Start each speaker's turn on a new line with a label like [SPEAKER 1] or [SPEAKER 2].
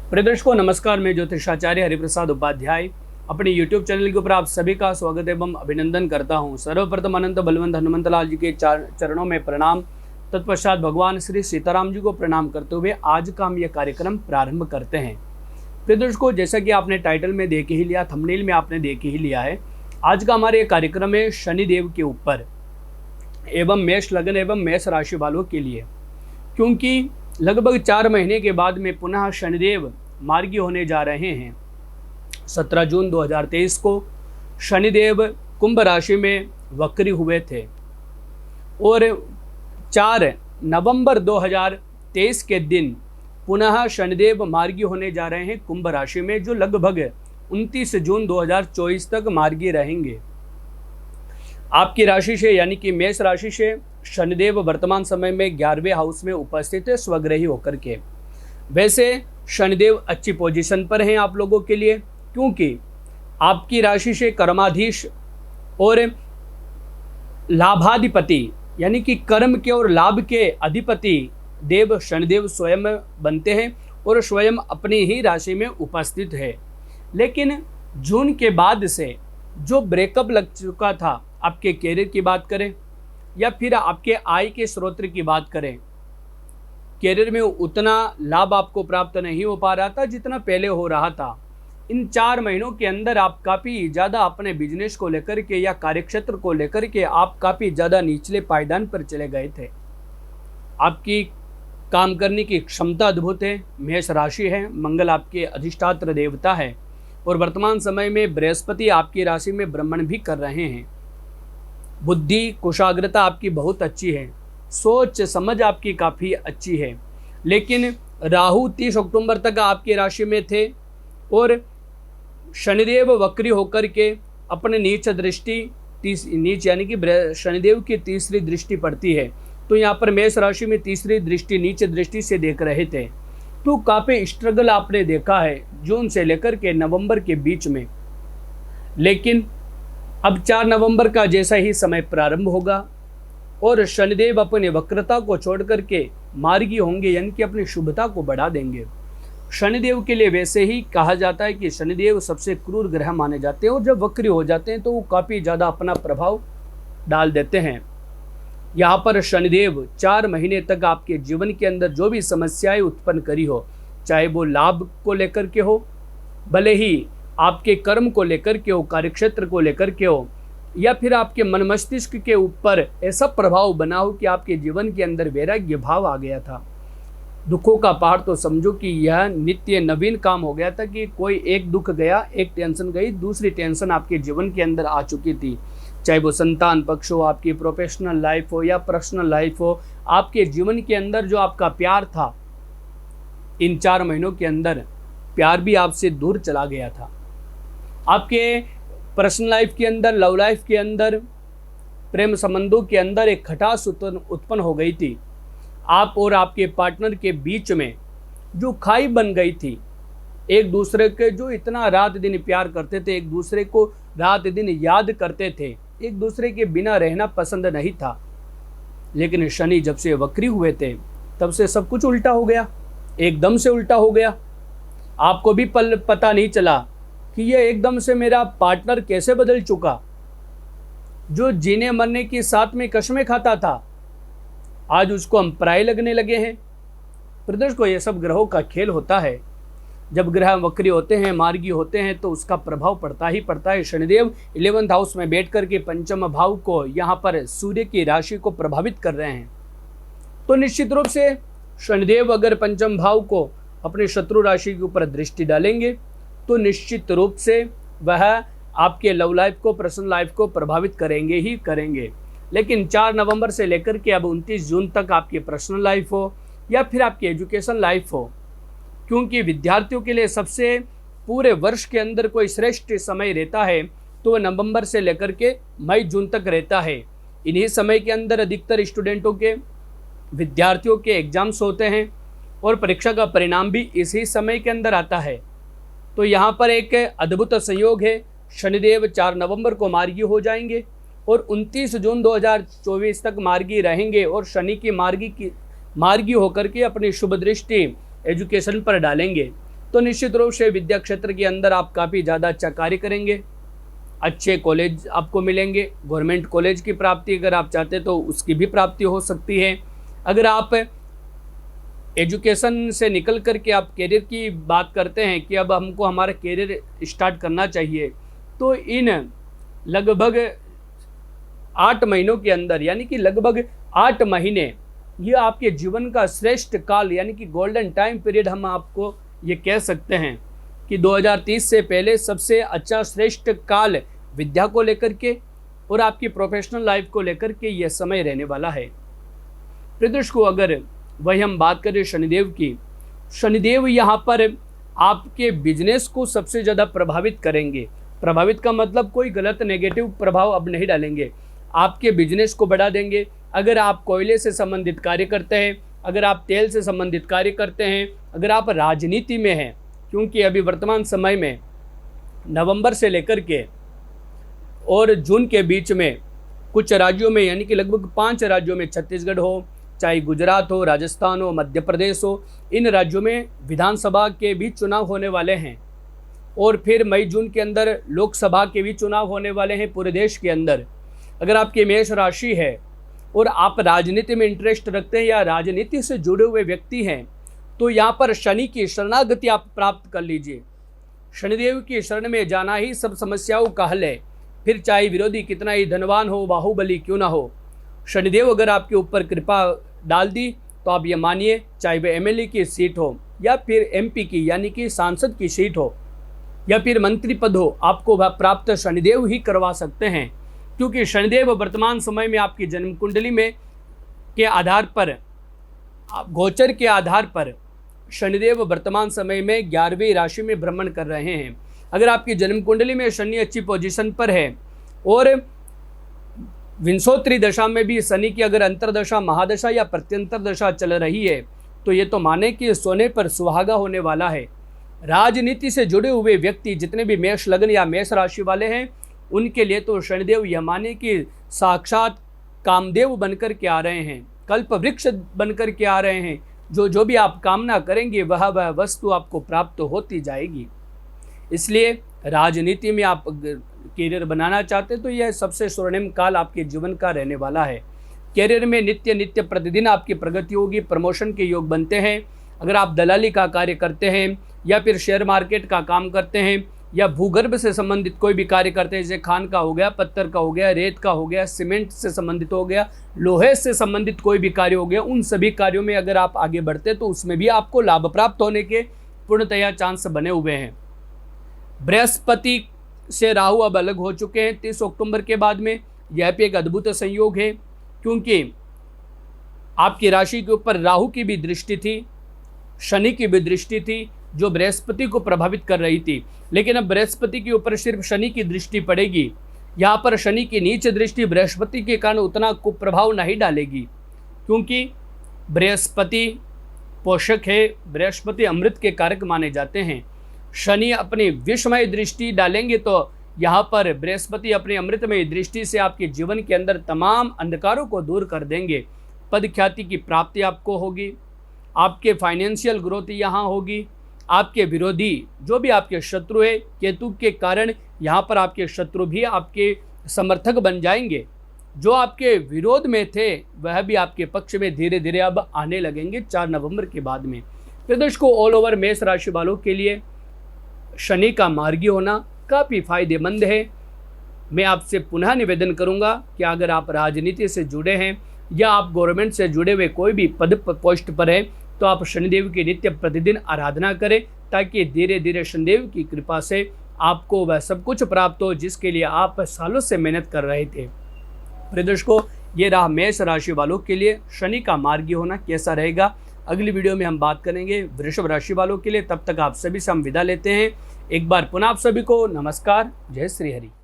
[SPEAKER 1] प्रिय दर्शकों नमस्कार, मैं ज्योतिषाचार्य हरिप्रसाद उपाध्याय अपने YouTube चैनल के ऊपर आप सभी का स्वागत एवं अभिनंदन करता हूं। सर्वप्रथम अनंत बलवंत हनुमंत लाल जी के चरणों में प्रणाम, तत्पश्चात भगवान श्री सीताराम जी को प्रणाम करते हुए आज का हम यह कार्यक्रम प्रारंभ करते हैं। प्रिय दर्शकों, जैसा कि आपने टाइटल में देख ही लिया, थंबनेल में आपने देख ही लिया है, आज का हमारे कार्यक्रम है शनिदेव के ऊपर एवं मेष लग्न एवं मेष राशि वालों के लिए, क्योंकि लगभग 4 महीने के बाद में पुनः शनिदेव मार्गी होने जा रहे हैं। 17 जून 2023 को शनिदेव कुंभ राशि में वक्री हुए थे और 4 नवंबर 2023 के दिन पुनः शनिदेव मार्गी होने जा रहे हैं कुंभ राशि में, जो लगभग 29 जून 2024 तक मार्गी रहेंगे। आपकी राशि से यानी कि मेष राशि से शनिदेव वर्तमान समय में 11वें हाउस में उपस्थित है स्वग्रही होकर के। वैसे शनिदेव अच्छी पोजीशन पर हैं आप लोगों के लिए, क्योंकि आपकी राशि से कर्माधीश और लाभाधिपति यानी कि कर्म के और लाभ के अधिपति देव शनिदेव स्वयं बनते हैं और स्वयं अपनी ही राशि में उपस्थित है। लेकिन जून के बाद से जो ब्रेकअप लग चुका था, आपके कैरियर की बात करें या फिर आपके आय के स्रोत की बात करें, कैरियर में उतना लाभ आपको प्राप्त नहीं हो पा रहा था जितना पहले हो रहा था। इन 4 महीनों के अंदर आप काफ़ी ज़्यादा अपने बिजनेस को लेकर के या कार्यक्षेत्र को लेकर के आप काफ़ी ज़्यादा निचले पायदान पर चले गए थे। आपकी काम करने की क्षमता अद्भुत है। मेष राशि है, मंगल आपके अधिष्ठात्र देवता है और वर्तमान समय में बृहस्पति आपकी राशि में भ्रमण भी कर रहे हैं। बुद्धि कुशाग्रता आपकी बहुत अच्छी है, सोच समझ आपकी काफ़ी अच्छी है। लेकिन राहु 30 अक्टूबर तक आपकी राशि में थे और शनिदेव वक्री होकर के अपने नीच दृष्टि नीच यानी कि शनिदेव की तीसरी दृष्टि पड़ती है, तो यहाँ पर मेष राशि में तीसरी दृष्टि नीच दृष्टि से देख रहे थे। तो काफ़ी स्ट्रगल आपने देखा है जून से लेकर के नवंबर के बीच में। लेकिन अब 4 नवंबर का जैसा ही समय प्रारंभ होगा और शनिदेव अपने वक्रता को छोड़ करके मार्गी होंगे, यानी कि अपनी शुभता को बढ़ा देंगे। शनिदेव के लिए वैसे ही कहा जाता है कि शनिदेव सबसे क्रूर ग्रह माने जाते हैं और जब वक्री हो जाते हैं तो वो काफ़ी ज़्यादा अपना प्रभाव डाल देते हैं। यहाँ पर शनिदेव 4 महीने तक आपके जीवन के अंदर जो भी समस्याएं उत्पन्न करी हो, चाहे वो लाभ को लेकर के हो, भले ही आपके कर्म को लेकर के हो, कार्यक्षेत्र को लेकर के हो, या फिर आपके मन मस्तिष्क के ऊपर ऐसा प्रभाव बना हो कि आपके जीवन के अंदर वैराग्य भाव आ गया था। दुखों का पहाड़ तो समझो कि यह नित्य नवीन काम हो गया था कि कोई एक दुख गया, एक टेंशन गई, दूसरी टेंशन आपके जीवन के अंदर आ चुकी थी। चाहे वो संतान पक्ष हो, आपकी प्रोफेशनल लाइफ हो या पर्सनल लाइफ हो, आपके जीवन के अंदर जो आपका प्यार था, इन 4 महीनों के अंदर प्यार भी आपसे दूर चला गया था। आपके पर्सनल लाइफ के अंदर, लव लाइफ के अंदर, प्रेम संबंधों के अंदर एक खटास उत्पन्न हो गई थी। आप और आपके पार्टनर के बीच में जो खाई बन गई थी, एक दूसरे के जो इतना रात दिन प्यार करते थे, एक दूसरे को रात दिन याद करते थे, एक दूसरे के बिना रहना पसंद नहीं था। लेकिन शनि जब से वक्री हुए थे तब से सब कुछ उल्टा हो गया, एकदम से उल्टा हो गया। आपको भी पता नहीं चला कि यह एकदम से मेरा पार्टनर कैसे बदल चुका। जो जीने मरने की साथ में कसमें खाता था, आज उसको हम पराये लगने लगे हैं। प्रदर्श को यह सब ग्रहों का खेल होता है। जब ग्रह वक्री होते हैं, मार्गी होते हैं, तो उसका प्रभाव पड़ता ही पड़ता है। शनिदेव 11th हाउस में बैठ कर के पंचम भाव को, यहाँ पर सूर्य की राशि को प्रभावित कर रहे हैं। तो निश्चित रूप से शनिदेव अगर पंचम भाव को अपने शत्रु राशि के ऊपर दृष्टि डालेंगे तो निश्चित रूप से वह आपके लव लाइफ को, पर्सनल लाइफ को प्रभावित करेंगे ही करेंगे। लेकिन 4 नवंबर से लेकर के अब 29 जून तक आपकी पर्सनल लाइफ हो या फिर आपकी एजुकेशन लाइफ हो, क्योंकि विद्यार्थियों के लिए सबसे पूरे वर्ष के अंदर कोई श्रेष्ठ समय रहता है तो वह नवंबर से लेकर के मई जून तक रहता है। इन्हीं समय के अंदर अधिकतर स्टूडेंटों के, विद्यार्थियों के एग्जाम्स होते हैं और परीक्षा का परिणाम भी इसी समय के अंदर आता है। तो यहाँ पर एक अद्भुत संयोग है, शनिदेव 4 नवंबर को मार्गी हो जाएंगे और 29 जून 2024 तक मार्गी रहेंगे और शनि की मार्गी होकर के अपनी शुभ दृष्टि एजुकेशन पर डालेंगे। तो निश्चित रूप से विद्या क्षेत्र के अंदर आप काफ़ी ज़्यादा अच्छा कार्य करेंगे, अच्छे कॉलेज आपको मिलेंगे। गवर्नमेंट कॉलेज की प्राप्ति अगर आप चाहते तो उसकी भी प्राप्ति हो सकती है। अगर आप एजुकेशन से निकल कर के आप करियर की बात करते हैं कि अब हमको हमारा करियर स्टार्ट करना चाहिए, तो इन लगभग 8 महीनों के अंदर, यानी कि लगभग 8 महीने, ये आपके जीवन का श्रेष्ठ काल यानी कि गोल्डन टाइम पीरियड हम आपको ये कह सकते हैं कि 2030 से पहले सबसे अच्छा श्रेष्ठ काल विद्या को लेकर के और आपकी प्रोफेशनल लाइफ को लेकर के यह समय रहने वाला है। प्रदर्श को अगर वही हम बात करें शनिदेव की, शनिदेव यहाँ पर आपके बिजनेस को सबसे ज़्यादा प्रभावित करेंगे। प्रभावित का मतलब कोई गलत नेगेटिव प्रभाव अब नहीं डालेंगे, आपके बिजनेस को बढ़ा देंगे। अगर आप कोयले से संबंधित कार्य करते हैं, अगर आप तेल से संबंधित कार्य करते हैं, अगर आप राजनीति में हैं, क्योंकि अभी वर्तमान समय में नवंबर से लेकर के और जून के बीच में कुछ राज्यों में, यानी कि लगभग 5 राज्यों में, छत्तीसगढ़ हो, चाहे गुजरात हो, राजस्थान हो, मध्य प्रदेश हो, इन राज्यों में विधानसभा के भी चुनाव होने वाले हैं। और फिर मई जून के अंदर लोकसभा के भी चुनाव होने वाले हैं पूरे देश के अंदर। अगर आपकी मेष राशि है और आप राजनीति में इंटरेस्ट रखते हैं या राजनीति से जुड़े हुए व्यक्ति हैं, तो यहाँ पर शनि की शरणागति आप प्राप्त कर लीजिए। शनिदेव की शरण में जाना ही सब समस्याओं का हल है। फिर चाहे विरोधी कितना ही धनवान हो, बाहुबली क्यों ना हो, शनिदेव अगर आपके ऊपर कृपा डाल दी तो आप ये मानिए, चाहे वह एमएलए की सीट हो या फिर एमपी की यानी कि सांसद की सीट हो या फिर मंत्री पद हो, आपको वह प्राप्त शनिदेव ही करवा सकते हैं। क्योंकि शनिदेव वर्तमान समय में आपकी जन्म कुंडली में के आधार पर, गोचर के आधार पर शनिदेव वर्तमान समय में 11वीं राशि में भ्रमण कर रहे हैं। अगर आपकी जन्म कुंडली में शनि अच्छी पोजीशन पर है और विंशोत्तरी दशा में भी शनि की अगर अंतरदशा, महादशा या प्रत्यंतर दशा चल रही है, तो ये तो माने कि सोने पर सुहागा होने वाला है। राजनीति से जुड़े हुए व्यक्ति जितने भी मेष लग्न या मेष राशि वाले हैं, उनके लिए तो शनिदेव यह माने कि साक्षात कामदेव बनकर के आ रहे हैं, कल्प वृक्ष बनकर के आ रहे हैं। जो भी आप कामना करेंगे वह वस्तु आपको प्राप्त होती जाएगी। इसलिए राजनीति में आप करियर बनाना चाहते हैं तो यह सबसे स्वर्णिम काल आपके जीवन का रहने वाला है। करियर में नित्य प्रतिदिन आपकी प्रगति होगी, प्रमोशन के योग बनते हैं। अगर आप दलाली का कार्य करते हैं या फिर शेयर मार्केट का काम करते हैं या भूगर्भ से संबंधित कोई भी कार्य करते हैं, जैसे खान का हो गया, पत्थर का हो गया, रेत का हो गया, सीमेंट से संबंधित हो गया, लोहे से संबंधित कोई भी कार्य हो गया, उन सभी कार्यों में अगर आप आगे बढ़ते हैं तो उसमें भी आपको लाभ प्राप्त होने के पूर्णतया चांस बने हुए हैं। बृहस्पति से राहु अब अलग हो चुके हैं 30 अक्टूबर के बाद में। यह भी एक अद्भुत संयोग है, क्योंकि आपकी राशि के ऊपर राहु की भी दृष्टि थी, शनि की भी दृष्टि थी, जो बृहस्पति को प्रभावित कर रही थी। लेकिन अब बृहस्पति के ऊपर सिर्फ शनि की दृष्टि पड़ेगी। यहाँ पर शनि की नीच दृष्टि बृहस्पति के कारण उतना कुप्रभाव नहीं डालेगी, क्योंकि बृहस्पति पोषक है, बृहस्पति अमृत के कारक माने जाते हैं। शनि अपनी विषमय दृष्टि डालेंगे तो यहाँ पर बृहस्पति अपनी अमृतमय दृष्टि से आपके जीवन के अंदर तमाम अंधकारों को दूर कर देंगे। पद ख्याति की प्राप्ति आपको होगी, आपके फाइनेंशियल ग्रोथ यहाँ होगी। आपके विरोधी जो भी आपके शत्रु है, केतु के कारण यहाँ पर आपके शत्रु भी आपके समर्थक बन जाएंगे। जो आपके विरोध में थे वह भी आपके पक्ष में धीरे धीरे अब आने लगेंगे 4 नवंबर के बाद में। तो दर्शकों, ऑल ओवर मेष राशि वालों के लिए शनि का मार्गी होना काफ़ी फायदेमंद है। मैं आपसे पुनः निवेदन करूंगा कि अगर आप राजनीति से जुड़े हैं या आप गवर्नमेंट से जुड़े हुए कोई भी पद पोस्ट पर हैं, तो आप शनिदेव की नित्य प्रतिदिन आराधना करें, ताकि धीरे धीरे शनिदेव की कृपा से आपको वह सब कुछ प्राप्त हो जिसके लिए आप सालों से मेहनत कर रहे थे। प्रिय दर्शकों, ये रहा मेष राशि वालों के लिए शनि का मार्गी होना कैसा रहेगा। अगली वीडियो में हम बात करेंगे वृषभ राशि वालों के लिए। तब तक आप सभी से हम विदा लेते हैं। एक बार पुनः आप सभी को नमस्कार, जय श्री हरि।